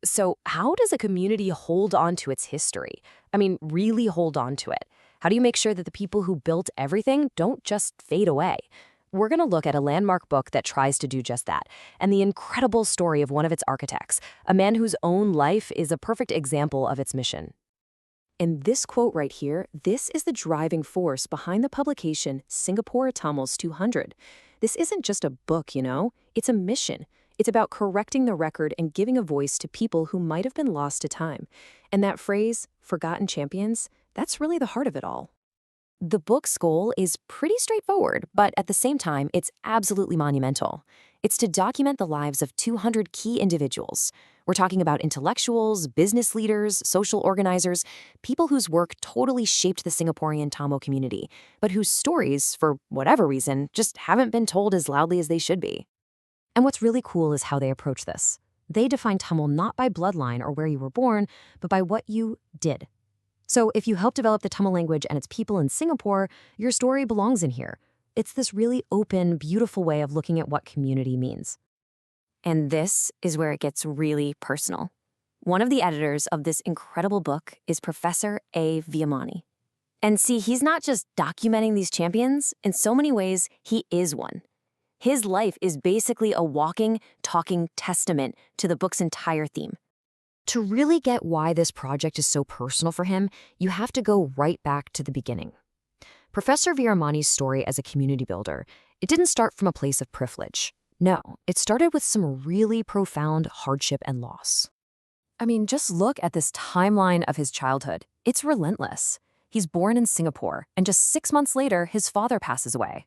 So how does a community hold on to its history? I mean, really hold on to it? How do you make sure that the people who built everything don't just fade away? We're going to look at a landmark book that tries to do just that, and the incredible story of one of its architects, a man whose own life is a perfect example of its mission. And this quote right here, this is the driving force behind the publication Singapore Tamils 200. This isn't just a book, it's a mission. It's about correcting the record and giving a voice to people who might have been lost to time. And that phrase, forgotten champions, that's really the heart of it all. The book's goal is pretty straightforward, but at the same time, it's absolutely monumental. It's to document the lives of 200 key individuals. We're talking about intellectuals, business leaders, social organizers, people whose work totally shaped the Singaporean Tamil community, but whose stories, for whatever reason, just haven't been told as loudly as they should be. And what's really cool is how they approach this. They define Tamil not by bloodline or where you were born, but by what you did. So if you help develop the Tamil language and its people in Singapore, your story belongs in here. It's this really open, beautiful way of looking at what community means. And this is where it gets really personal. One of the editors of this incredible book is Professor A. Veeramani. And see, he's not just documenting these champions. In so many ways, he is one. His life is basically a walking, talking testament to the book's entire theme. To really get why this project is so personal for him, you have to go right back to the beginning. Professor Veeramani's story as a community builder, it didn't start from a place of privilege. No, it started with some really profound hardship and loss. I mean, just look at this timeline of his childhood. It's relentless. He's born in Singapore, and just 6 months later, his father passes away.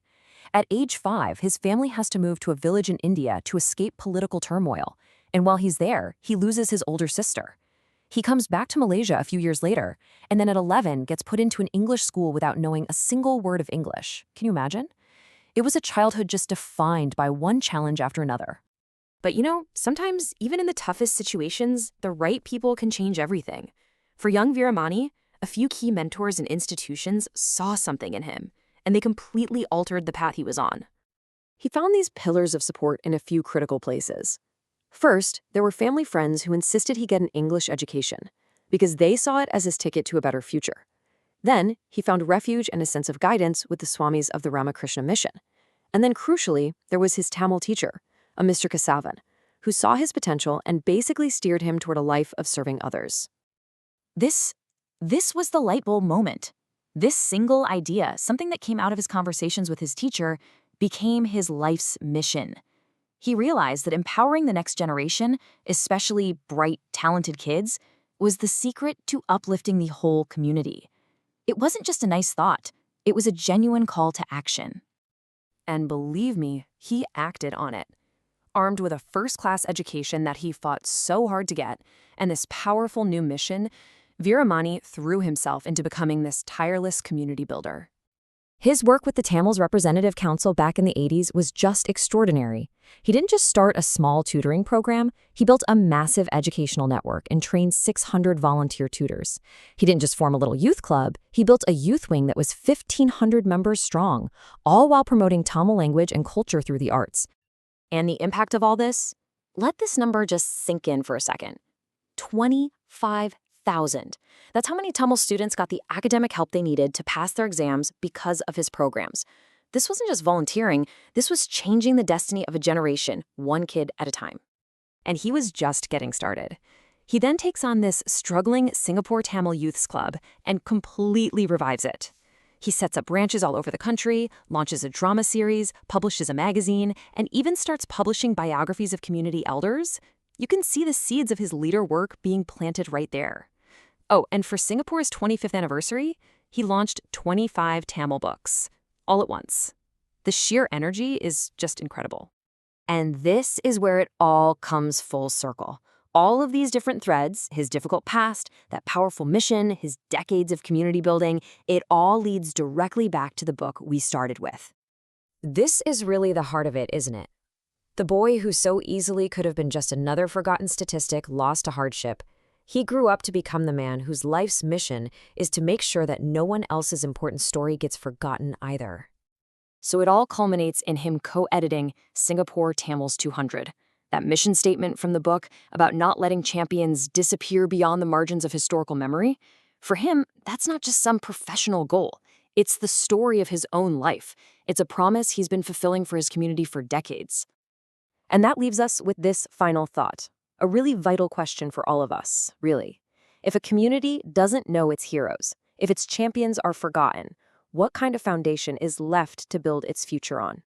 At age 5, his family has to move to a village in India to escape political turmoil. And while he's there, he loses his older sister. He comes back to Malaysia a few years later, and then at 11 gets put into an English school without knowing a single word of English. Can you imagine? It was a childhood just defined by one challenge after another. But sometimes even in the toughest situations, the right people can change everything. For young Veeramani, a few key mentors and institutions saw something in him, and they completely altered the path he was on. He found these pillars of support in a few critical places. First, there were family friends who insisted he get an English education, because they saw it as his ticket to a better future. Then, he found refuge and a sense of guidance with the Swamis of the Ramakrishna mission. And then crucially, there was his Tamil teacher, a Mr. Kasavan, who saw his potential and basically steered him toward a life of serving others. This was the light bulb moment. This single idea, something that came out of his conversations with his teacher, became his life's mission. He realized that empowering the next generation, especially bright, talented kids, was the secret to uplifting the whole community. It wasn't just a nice thought. It was a genuine call to action. And believe me, he acted on it. Armed with a first-class education that he fought so hard to get, and this powerful new mission, Veeramani threw himself into becoming this tireless community builder. His work with the Tamils Representative Council back in the 80s was just extraordinary. He didn't just start a small tutoring program, he built a massive educational network and trained 600 volunteer tutors. He didn't just form a little youth club, he built a youth wing that was 1,500 members strong, all while promoting Tamil language and culture through the arts. And the impact of all this? Let this number just sink in for a second. 25,000. That's how many Tamil students got the academic help they needed to pass their exams because of his programs. This wasn't just volunteering, this was changing the destiny of a generation, one kid at a time. And he was just getting started. He then takes on this struggling Singapore Tamil Youths Club and completely revives it. He sets up branches all over the country, launches a drama series, publishes a magazine, and even starts publishing biographies of community elders. You can see the seeds of his leader work being planted right there. Oh, and for Singapore's 25th anniversary, he launched 25 Tamil books, all at once. The sheer energy is just incredible. And this is where it all comes full circle. All of these different threads, his difficult past, that powerful mission, his decades of community building, it all leads directly back to the book we started with. This is really the heart of it, isn't it? The boy who so easily could have been just another forgotten statistic lost to hardship, he grew up to become the man whose life's mission is to make sure that no one else's important story gets forgotten either. So it all culminates in him co-editing Singapore Tamils 200, That mission statement from the book about not letting champions disappear beyond the margins of historical memory, for him, that's not just some professional goal. It's the story of his own life. It's a promise he's been fulfilling for his community for decades. And that leaves us with this final thought, a really vital question for all of us, really. If a community doesn't know its heroes, if its champions are forgotten, what kind of foundation is left to build its future on?